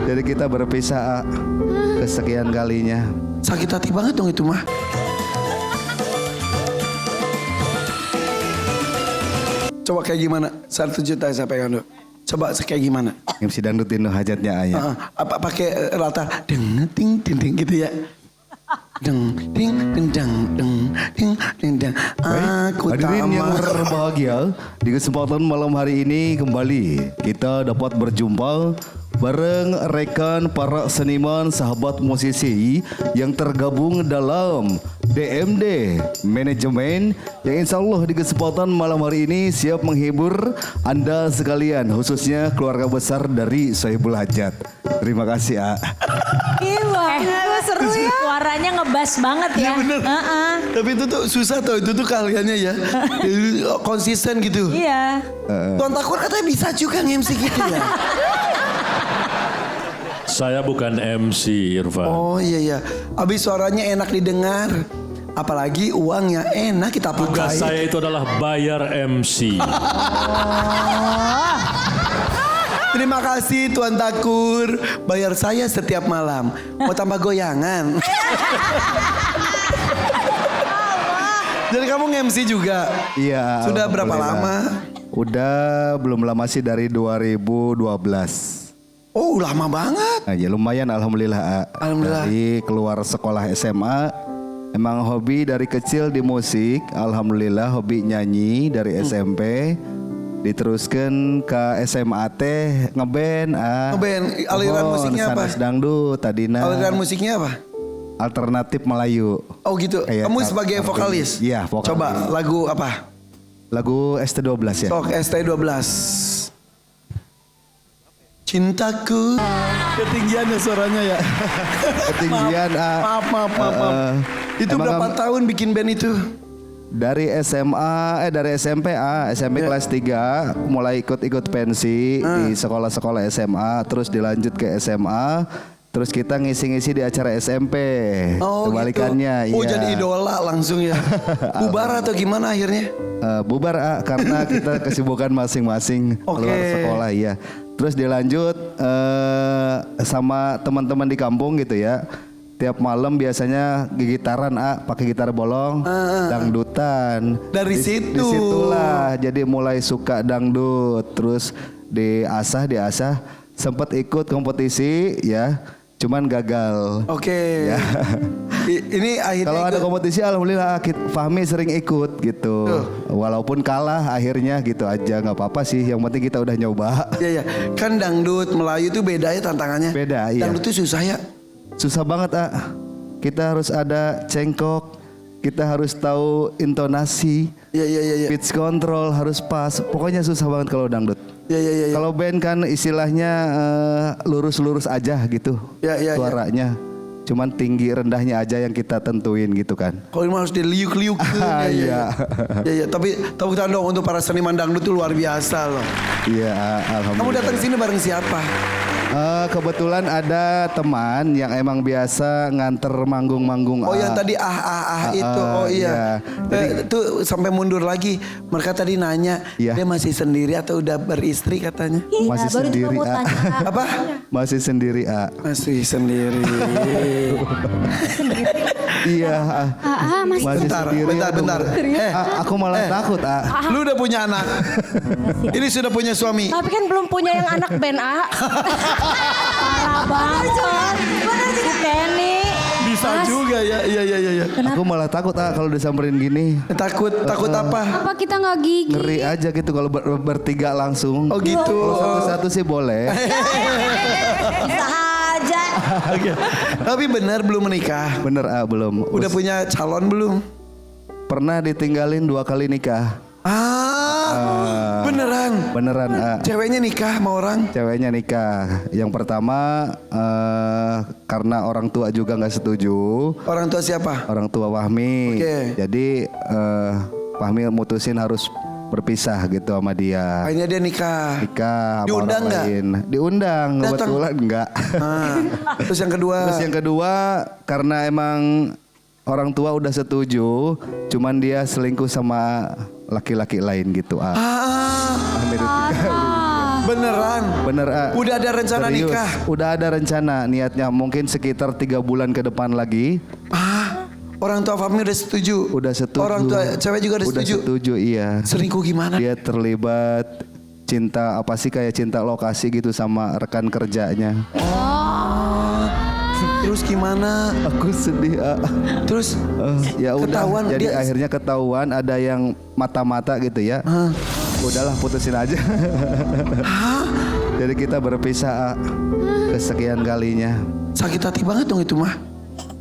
Jadi kita berpisah kesekian kalinya. Sakit hati banget dong itu mah. Coba kayak gimana? 1 juta saya pegang dulu. Coba kayak gimana? MC dangdutin hajatnya ayah. Apa pakai rata deng ting ting ting gitu ya? Deng ding deng deng deng ding deng deng. Aku Hadirin yang tamat. berbahagia, di kesempatan malam hari ini kembali kita dapat berjumpa bareng rekan para seniman sahabat musisi yang tergabung dalam DMD Manajemen yang insya Allah di kesempatan malam hari ini siap menghibur Anda sekalian, khususnya keluarga besar dari Sohibul Hajat. Terima kasih Gila, seru ya. Suaranya ngebas banget ya. Iya bener. Tapi itu tuh susah tuh, itu tuh kaliannya ya. Konsisten gitu. Iya. Tuan Takur katanya bisa juga nge-MC gitu ya. Saya bukan MC Irfan. Oh iya. Abis suaranya enak didengar. Apalagi uangnya enak kita Tugas pakai. saya itu adalah bayar MC. Terima kasih Tuan Takur. Bayar saya setiap malam. Mau tambah goyangan. Jadi kamu nge-MC juga? Iya. Sudah berapa alhamdulillah. lama? Udah belum lama sih, dari 2012. Oh lama banget. Nah, ya lumayan alhamdulillah. Alhamdulillah. Dari keluar sekolah SMA, emang hobi dari kecil di musik. Alhamdulillah hobi nyanyi dari SMP. Diteruskan ke SMA teh ngeband. Ngeband, aliran musiknya apa? Sanes dangdut tadina. Aliran musiknya apa? Alternatif Melayu. Oh gitu. Kayak Kamu sebagai vokalis? Iya, vokalis. Coba lagu apa? Lagu ST12 ya. Sok ST12. Cintaku. Ketinggian ya suaranya ya. Ketinggian. Maaf. Itu emang berapa tahun bikin band itu? Dari SMA, dari SMP SMP kelas 3 mulai ikut pensi di sekolah-sekolah SMA, terus dilanjut ke SMA, terus kita ngisi-ngisi di acara SMP. Oh Kebalikannya, gitu. Oh iya. jadi idola langsung ya. Bubar atau gimana akhirnya? Bubar karena kita kesibukan masing-masing Oke. keluar sekolah ya. Terus dilanjut sama teman-teman di kampung gitu ya. Tiap malam biasanya gitaran pakai gitar bolong, dangdutan. Dari situ. Disitulah jadi mulai suka dangdut, terus diasah, sempat ikut kompetisi ya, cuman gagal. Oke. Ya. Ini akhirnya Kalau ada ikut- kompetisi alhamdulillah Fahmi sering ikut gitu. Walaupun kalah akhirnya gitu aja, nggak apa-apa sih. Yang penting kita udah nyoba. Iya. Kan dangdut Melayu itu beda ya tantangannya. Beda, iya. Dangdut itu susah ya. Susah banget kita harus ada cengkok, kita harus tahu intonasi, Iya. pitch control harus pas. Pokoknya susah banget kalau dangdut. Iya. Kalau band kan istilahnya lurus-lurus aja gitu Iya. suaranya. Cuman tinggi rendahnya aja yang kita tentuin gitu kan. Kalau ini harus diliuk-liuk tuh. Iya. Iya. Tapi tepuk tangan dong untuk para seniman dangdut itu luar biasa loh. Iya, Kamu alhamdulillah. datang sini bareng siapa? Kebetulan ada teman yang emang biasa nganter manggung-manggung. Oh yang tadi itu. Oh iya. Itu sampai mundur lagi. Mereka tadi nanya, Iya. dia masih sendiri atau udah beristri katanya? Iya, Masih baru juga sendiri, mau tanya. Apa? Masih sendiri, Masih sendiri. Iya, masih Bentar, sendiri. bentar. Aku malah takut, Lu udah punya anak? Ini sudah punya suami? Tapi kan belum punya yang anak band Parah banget. Bener sih Kenny. Bisa juga ya. Iya. Aku malah takut kalau disamperin gini. Takut apa? Apa kita nggak gigi? Ngeri aja gitu kalau bertiga langsung. Oh gitu. Kalau satu-satu sih boleh. Bisa aja. Oke. Tapi benar belum menikah? Bener, belum. Udah punya calon belum? Pernah ditinggalin 2 kali nikah. Beneran? Beneran, Ceweknya nikah sama orang? Ceweknya nikah. Yang pertama karena orang tua juga nggak setuju. Orang tua siapa? Orang tua Fahmi. Oke. Jadi Fahmi mutusin harus berpisah gitu sama dia. Akhirnya dia nikah. Nikah sama Diundang orang nggak? lain. Diundang, Datang? kebetulan enggak. Terus yang kedua? Terus yang kedua karena emang orang tua udah setuju, cuman dia selingkuh sama laki-laki lain gitu. Akhirnya ditinggalin. Beneran? Bener A. Udah ada rencana Serius. nikah? Udah ada rencana, niatnya mungkin sekitar 3 bulan ke depan lagi. Orang tua Fahmi udah setuju? Udah setuju. Orang tua cewek juga udah setuju? Setuju, iya. Selingkuh gimana? Dia terlibat cinta apa sih, kayak cinta lokasi gitu sama rekan kerjanya. Terus gimana? Aku sedih. Terus Ya udah. ketahuan Jadi dia- akhirnya ketahuan ada yang mata-mata gitu ya. Udahlah putusin aja. Jadi kita berpisah kesekian kalinya. sakit hati banget dong itu mah.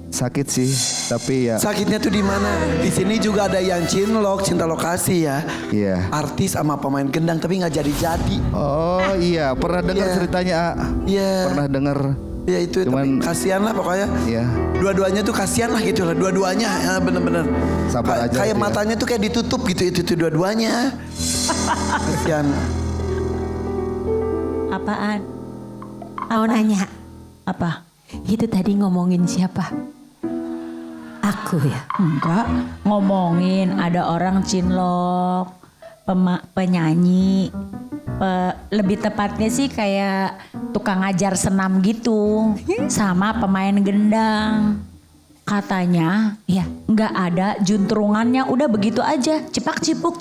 Sakit sih, tapi ya Sakitnya tuh di mana? Di sini juga ada yang cinlok, cinta lokasi ya. iya. Artis sama pemain gendang tapi nggak jadi-jadi. Oh iya, pernah dengar Iya. ceritanya A? Iya. Pernah dengar. Ya itu Cuman- tapi kasihan lah pokoknya. Iya. Dua-duanya tuh kasihan lah gitu lah. Dua-duanya ya bener-bener. Sabar aja Kayak gitu ya. matanya tuh kayak ditutup gitu itu tuh dua-duanya. Kasihan. Apaan? Mau nanya, Apa? itu tadi ngomongin siapa? Aku ya. Enggak, ngomongin ada orang cinlok, penyanyi, lebih tepatnya sih kayak tukang ngajar senam gitu, sama pemain gendang. Katanya, ya nggak ada juntrungannya, udah begitu aja, cipak cipuk,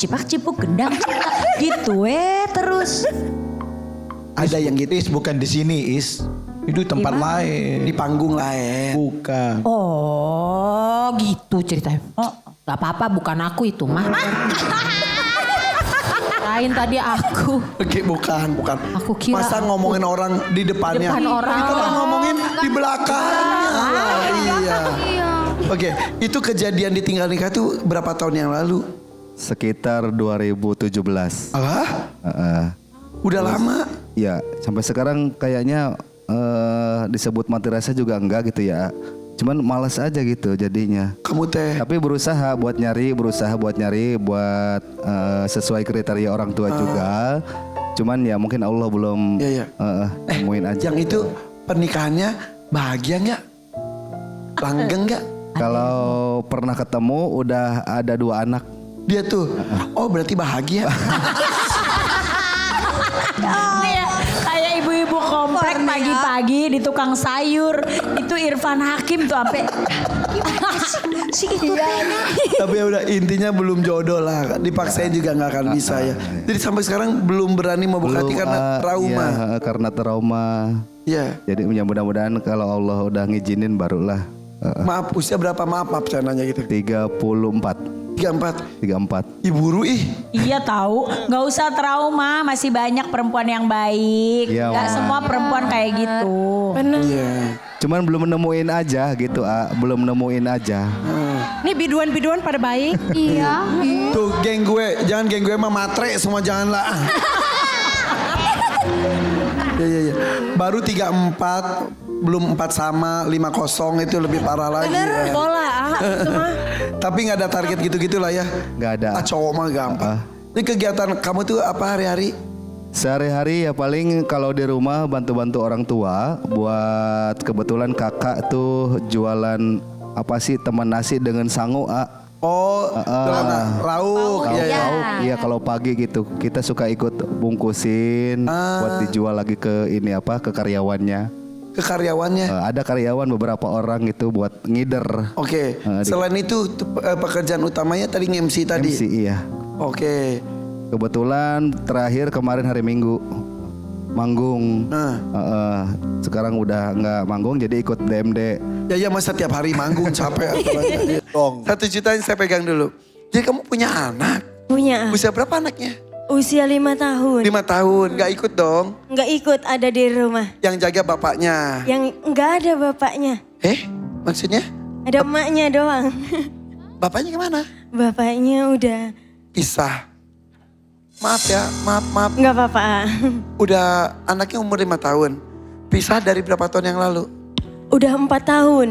gendang, cipak, gitu terus. Ada yang gitu Is bukan di sini Is. Itu tempat lain. di panggung lain. Bukan. Oh gitu ceritanya. Oh gak apa-apa bukan aku itu mah. Lain tadi aku. Oke, bukan. Aku kira Masa ngomongin orang di depannya? Depan orang. Itu kan ngomongin di belakangnya. Iya. Oke, itu kejadian ditinggal nikah tuh berapa tahun yang lalu? Sekitar 2017. Alah, Heeh. udah lama. Ya, sampai sekarang kayaknya disebut mati rasa juga enggak gitu ya. Cuman malas aja gitu jadinya. Kamu teh Tapi berusaha buat nyari buat sesuai kriteria orang tua juga. Cuman ya mungkin Allah belum Iya, iya. nemuin aja. yang itu pernikahannya bahagia nggak? Langgeng nggak? Kalau pernah ketemu udah ada 2 anak. Dia tuh, oh berarti bahagia. Nih ya, kayak ibu-ibu komplek pagi-pagi di tukang sayur. Itu Irfan Hakim tuh sampai sih itu Tapi ya udah intinya belum jodoh lah. Dipaksain juga nggak akan bisa ya. Jadi sampai sekarang belum berani membuka hati karena trauma. Iya, karena trauma. Iya. Jadi ya mudah-mudahan kalau Allah udah ngizinin barulah. Maaf, usia berapa? Maaf saya nanya gitu. 34. 34. 34. Ibu Ru iya tahu, nggak usah trauma, masih banyak perempuan yang baik. Iya, Nggak Wak. semua perempuan kayak gitu. Iya. Cuman belum nemuin aja gitu, belum nemuin aja. Nih biduan-biduan pada baik. iya. Tuh geng gue, jangan geng gue mah matre semua janganlah. Iya. Baru 34, belum 4 sama, 5-0 itu lebih parah lagi. Ya. Bola, itu mah. Tapi nggak ada target gitu-gitu lah ya. Nggak ada. Cowok mah gampang. Ini kegiatan kamu tuh apa hari-hari? Sehari-hari ya paling kalau di rumah bantu-bantu orang tua. Buat kebetulan kakak tuh jualan apa sih, teman nasi dengan sangu. Oh, lauk. Iya, ya. Lauk, iya kalau pagi gitu kita suka ikut bungkusin buat dijual lagi ke ini apa, ke karyawannya. Ke karyawannya. Ada karyawan beberapa orang gitu buat ngider. Oke. Selain itu pekerjaan utamanya tadi MC tadi. MC iya. Oke. Kebetulan terakhir kemarin hari Minggu manggung. Sekarang udah nggak manggung jadi ikut DMD. Ya masa tiap hari manggung capek. 1 juta saya pegang dulu. Jadi kamu punya anak? Punya. Usia berapa anaknya? Usia 5 tahun. 5 tahun. Gak ikut dong? Nggak ikut, ada di rumah. Yang jaga bapaknya. Yang nggak ada bapaknya. Maksudnya? Ada emaknya doang. Bapaknya kemana? Bapaknya udah Pisah. Maaf ya, maaf. nggak apa-apa. Udah anaknya umur 5 tahun. Pisah dari berapa tahun yang lalu? Udah 4 tahun.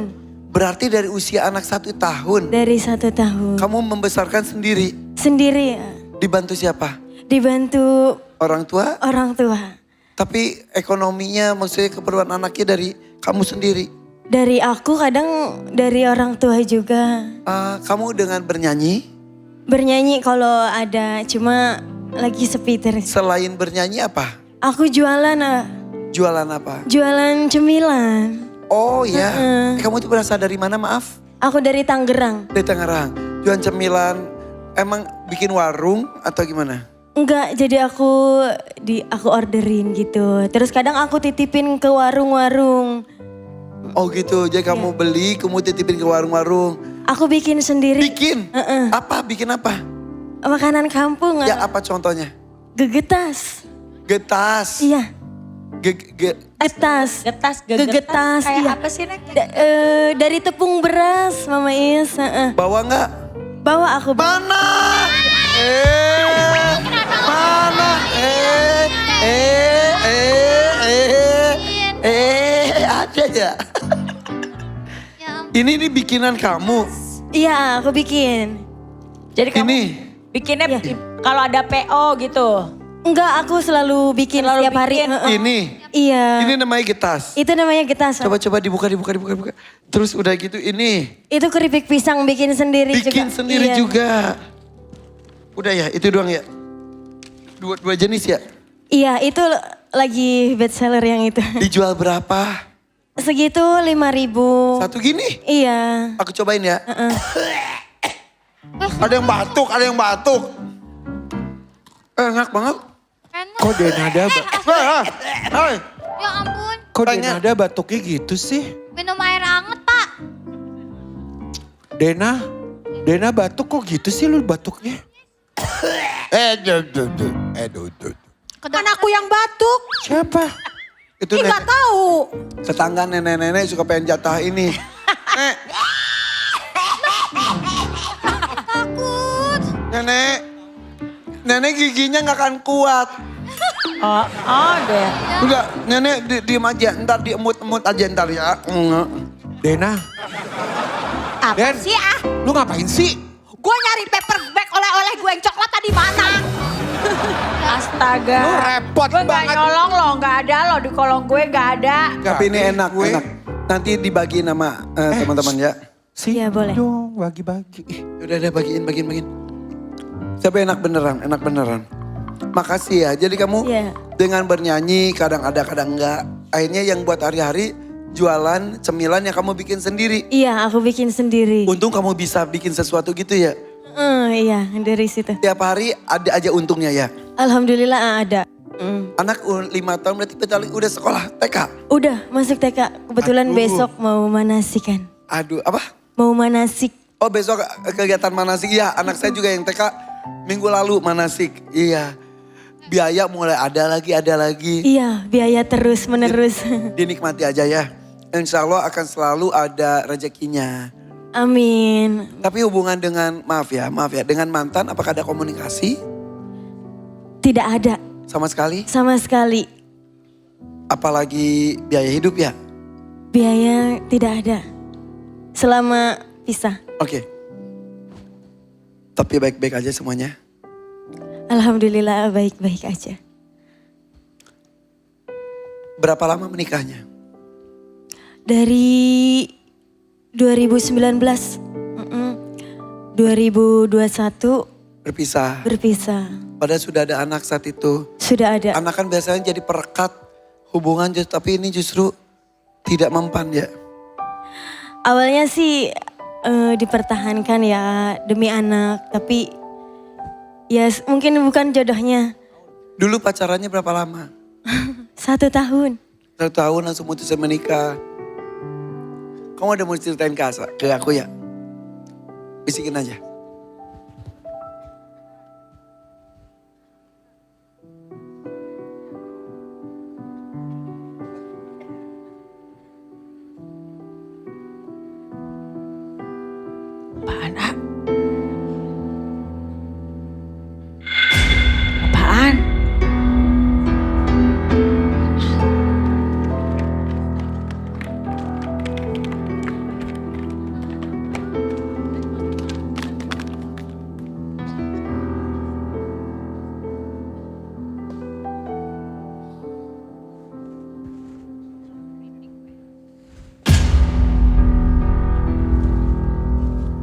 Berarti dari usia anak 1 tahun. Dari 1 tahun. Kamu membesarkan sendiri. Sendiri ya. Dibantu siapa? Dibantu Orang tua? orang tua. Tapi ekonominya maksudnya keperluan anaknya dari kamu sendiri. Dari aku kadang dari orang tua juga. Kamu dengan bernyanyi? Bernyanyi kalau ada, cuma lagi sepi terus. Selain bernyanyi apa? Aku jualan, Jualan apa? jualan cemilan. Oh ya, kamu itu berasal dari mana maaf? Aku dari Tangerang. Dari Tangerang. Jualan cemilan, emang bikin warung atau gimana? Enggak, jadi aku orderin gitu. Terus kadang aku titipin ke warung-warung. Oh gitu, jadi kamu beli, kamu titipin ke warung-warung. Aku bikin sendiri. Bikin? Apa? Bikin apa? Makanan kampung. Ya apa contohnya? Gegetas. Getas. Iya, Getas, getas. Gegetas, Kayak iya. apa sih, Nek? Dari tepung beras, Mama Is. Bawa nggak? Bawa aku. Mana? Mana? Ada ya? Ini bikinan kamu. Iya, aku bikin. Jadi kamu Ini. bikinnya Iya. kalau ada PO gitu. Enggak, aku selalu bikin Selalu setiap hari. bikin. Ini. Iya. Ini namanya getas. Itu namanya getas. Coba dibuka. Terus udah gitu ini. Itu keripik pisang bikin sendiri juga. Bikin sendiri Iya. juga. Udah ya, itu doang ya? Dua jenis ya? Iya, itu lagi best seller yang itu. Dijual berapa? Segitu 5.000. Satu gini? Iya. Aku cobain ya. Ada yang batuk. Enak banget. Kok Denada, Hai. Ya ampun, kok Pengen- Denada batuknya gitu sih? minum air anget pak. Dena batuk kok gitu sih lu batuknya? Kan aku yang batuk. Siapa? Itu Ih, nggak nenek. tahu. Tetangga nenek-nenek suka pengen jatah ini. Nek. Takut. Nenek giginya nggak akan kuat. Oh deh. Udah, nenek diem aja. Ntar diemut-emut aja ntar ya. Dena, Apa Den. sih ah? lu ngapain sih? Gue nyari paper bag oleh-oleh gue yang coklat tadi mana? Astaga. Lu repot Gue gak banget. nyolong loh, gak ada loh di kolong gue gak ada. Tapi ini enak, gue. enak. Nanti dibagiin sama teman-teman ya. Sih, Iya, boleh. dong bagi-bagi. Udah bagiin. Tapi enak beneran. Makasih ya. Jadi kamu Iya. dengan bernyanyi kadang ada kadang enggak. Akhirnya yang buat hari-hari jualan cemilan yang kamu bikin sendiri. Iya, aku bikin sendiri. Untung kamu bisa bikin sesuatu gitu ya. Iya, dari situ. Tiap hari ada aja untungnya ya. Alhamdulillah ada. Anak 5 tahun berarti bentar lagi udah sekolah TK. Udah masuk TK. Kebetulan Aduh. besok mau manasikan. Aduh apa? Mau manasik. Oh besok kegiatan manasik. Iya anak saya juga yang TK minggu lalu manasik. Iya. Biaya mulai ada lagi. Iya, biaya terus menerus. Dinikmati aja ya. Insya Allah akan selalu ada rezekinya. Amin. Tapi hubungan dengan, maaf ya, dengan mantan apakah ada komunikasi Tidak ada sama sekali? sama sekali. Apalagi biaya hidup ya? Biaya tidak ada. Selama pisah. Oke. Tapi baik-baik aja semuanya. Alhamdulillah baik-baik aja. Berapa lama menikahnya? Dari 2019. 2021 Berpisah. berpisah. Padahal sudah ada anak saat itu. Sudah ada. Anak kan biasanya jadi perekat hubungan, tapi ini justru tidak mempan ya. Awalnya sih dipertahankan ya demi anak. Tapi ya mungkin bukan jodohnya. Dulu pacarannya berapa lama? 1 tahun. 1 tahun langsung mutusin menikah. Kamu ada mau ceritain ke aku ya? Bisikin aja. Apaan ah? Apaan?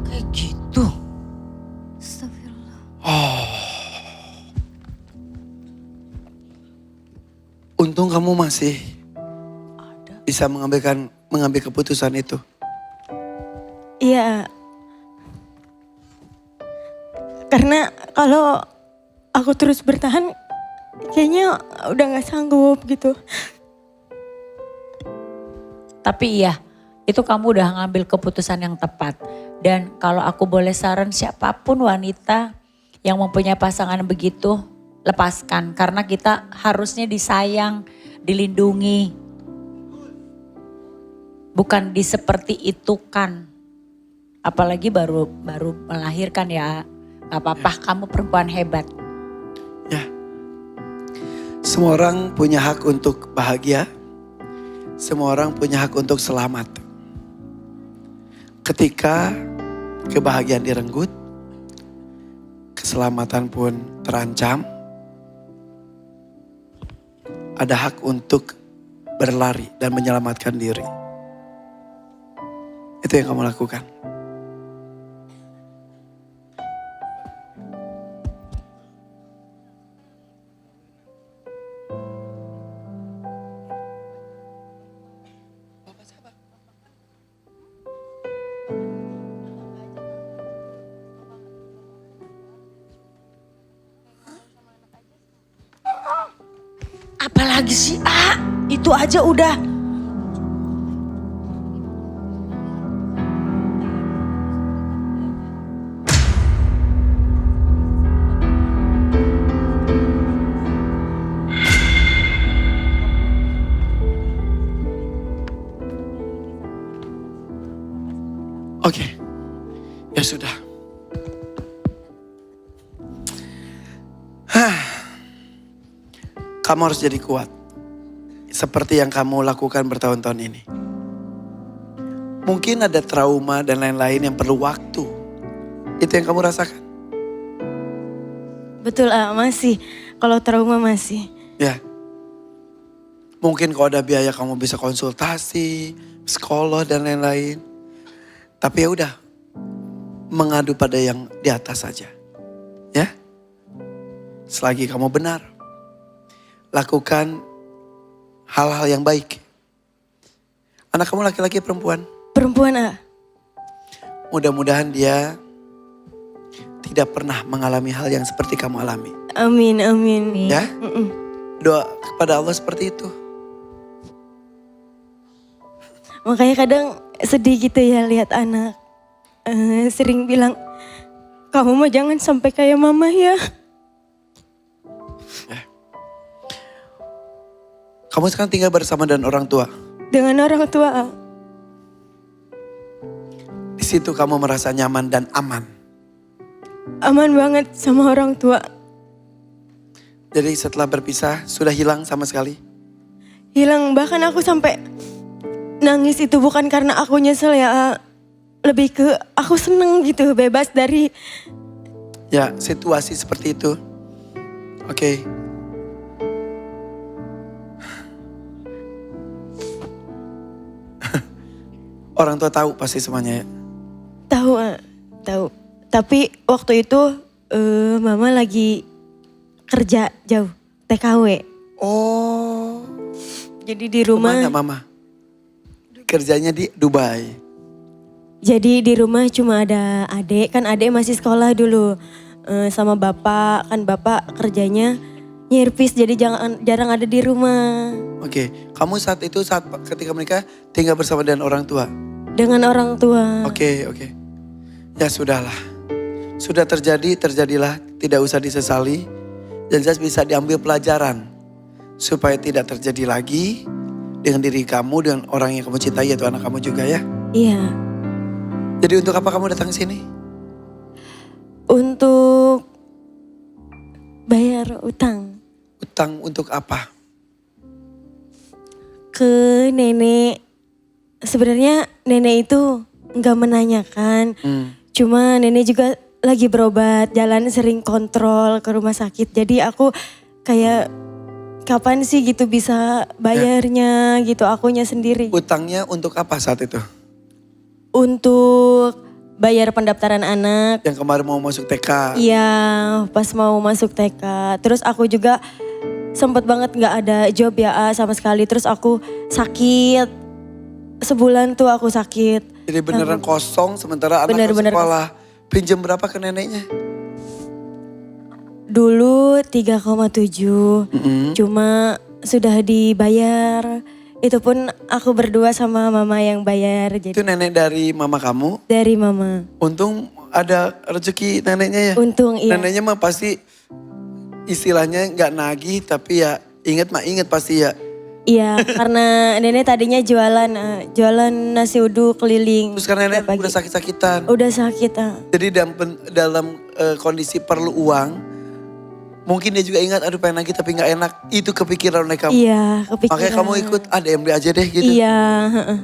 Kayak gitu. kamu masih bisa mengambil keputusan itu? Iya. Karena kalau aku terus bertahan, kayaknya udah gak sanggup gitu. Tapi iya, itu kamu udah ngambil keputusan yang tepat. Dan kalau aku boleh saran, siapapun wanita yang mempunyai pasangan begitu, lepaskan. Karena kita harusnya disayang, dilindungi. Bukan diseperti itu kan. Apalagi baru melahirkan ya. Gak apa-apa, kamu perempuan hebat. Ya. Semua orang punya hak untuk bahagia. Semua orang punya hak untuk selamat. Ketika kebahagiaan direnggut, keselamatan pun terancam, ada hak untuk berlari dan menyelamatkan diri. Itu yang kamu lakukan. Apalagi sih itu aja udah. Oke, ya sudah. Kamu harus jadi kuat. Seperti yang kamu lakukan bertahun-tahun ini. Mungkin ada trauma dan lain-lain yang perlu waktu. Itu yang kamu rasakan? Betul, masih. Kalau trauma masih. Ya. Mungkin kalau ada biaya kamu bisa konsultasi, psikolog dan lain-lain. Tapi ya udah, mengadu pada yang di atas saja. Ya. Selagi kamu benar. Lakukan hal-hal yang baik. Anak kamu laki-laki perempuan? Perempuan, Mudah-mudahan dia tidak pernah mengalami hal yang seperti kamu alami. Amin, amin. Ya? Doa kepada Allah seperti itu. Makanya kadang sedih gitu ya lihat anak. Sering bilang, kamu mah jangan sampai kayak mama ya. Kamu sekarang tinggal bersama dengan orang tua. Dengan orang tua. Di situ kamu merasa nyaman dan aman. Aman banget sama orang tua. Jadi setelah berpisah sudah hilang sama sekali? Hilang, bahkan aku sampai nangis itu bukan karena aku nyesel ya. Lebih ke aku seneng gitu, bebas dari. Ya, situasi seperti itu. Oke. Orang tua tahu pasti semuanya ya? Tahu, tahu. Tapi waktu itu mama lagi kerja jauh, TKW. Oh. Jadi di rumah. Kemana mama? Kerjanya di Dubai. Jadi di rumah cuma ada adik, kan adik masih sekolah dulu. Sama bapak, kan bapak kerjanya nyirpis jadi jarang ada di rumah. Oke, kamu saat itu ketika menikah tinggal bersama dengan orang tua? Dengan orang tua. Oke. Ya sudahlah. Sudah terjadilah, tidak usah disesali. Dan just bisa diambil pelajaran. Supaya tidak terjadi lagi dengan diri kamu, dengan orang yang kamu cintai, yaitu anak kamu juga ya. Iya. Jadi untuk apa kamu datang ke sini? Untuk bayar utang. Utang untuk apa? Ke nenek. Sebenarnya nenek itu nggak menanyakan. Cuma nenek juga lagi berobat, jalan sering kontrol ke rumah sakit. Jadi aku kayak kapan sih gitu bisa bayarnya gitu, akunya sendiri. Utangnya untuk apa saat itu? Untuk bayar pendaftaran anak. Yang kemarin mau masuk TK. Iya, pas mau masuk TK. Terus aku juga sempet banget nggak ada job ya sama sekali. Terus aku sakit, sebulan tuh aku sakit. Jadi beneran kosong sementara anak Bener-bener sekolah. Pinjam berapa ke neneknya? Dulu 3,7, cuma sudah dibayar. Itu pun aku berdua sama mama yang bayar. Jadi Itu nenek dari mama kamu. dari mama. Untung ada rezeki neneknya ya. Untung iya. Neneknya mah pasti istilahnya nggak nagih tapi ya inget pasti ya. Iya, karena nenek tadinya jualan nasi uduk keliling. Terus karena nenek tiap pagi. udah sakit-sakitan. Udah sakit. Jadi dalam kondisi perlu uang. Mungkin dia juga ingat aduh pengen nagih tapi nggak enak. Itu kepikiran oleh kamu. Iya, kepikiran. Makanya kamu ikut DMD aja deh gitu. Iya, heeh.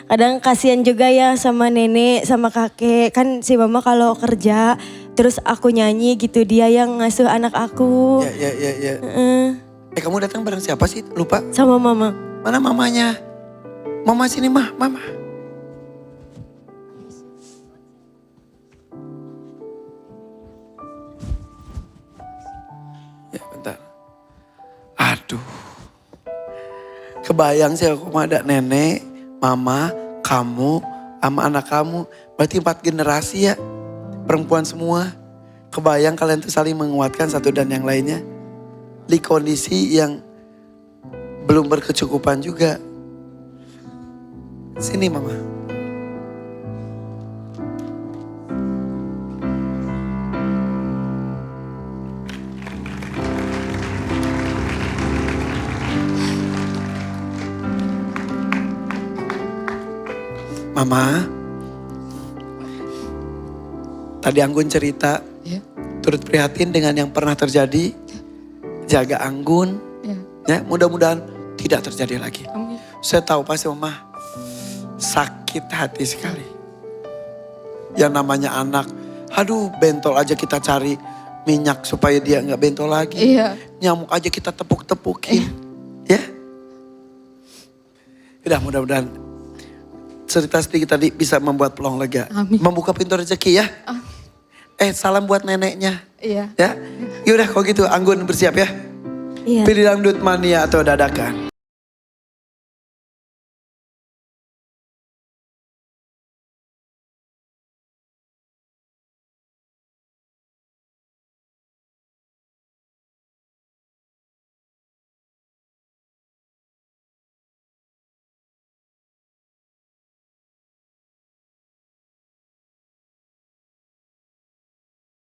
Kadang kasihan juga ya sama nenek, sama kakek. Kan si mama kalau kerja, terus aku nyanyi gitu, dia yang ngasuh anak aku. Ya. Heeh. Kamu datang bareng siapa sih? Lupa. Sama mama. Mana mamanya? Mama sini mah, mama. Ya bentar. Aduh. Kebayang sih aku mah ada nenek, mama, kamu, sama anak kamu. Berarti 4 generasi ya. Perempuan semua. Kebayang kalian tuh saling menguatkan satu dan yang lainnya. Di kondisi yang belum berkecukupan juga. Sini mama. Mama, tadi Anggun cerita, turut prihatin dengan yang pernah terjadi. Jaga Anggun, ya mudah-mudahan tidak terjadi lagi. Saya tahu pasti mama sakit hati sekali. Yang namanya anak, aduh bentol aja kita cari minyak supaya dia nggak bentol lagi. Iya. Nyamuk aja kita tepuk-tepukin, ya. Udah mudah-mudahan cerita sedikit tadi bisa membuat peluang lega. Amin. Membuka pintu rezeki ya. Salam buat neneknya. Iya. Ya, yaudah kalau gitu Anggun bersiap ya. Iya. Pilih dangdut mania atau dadakan.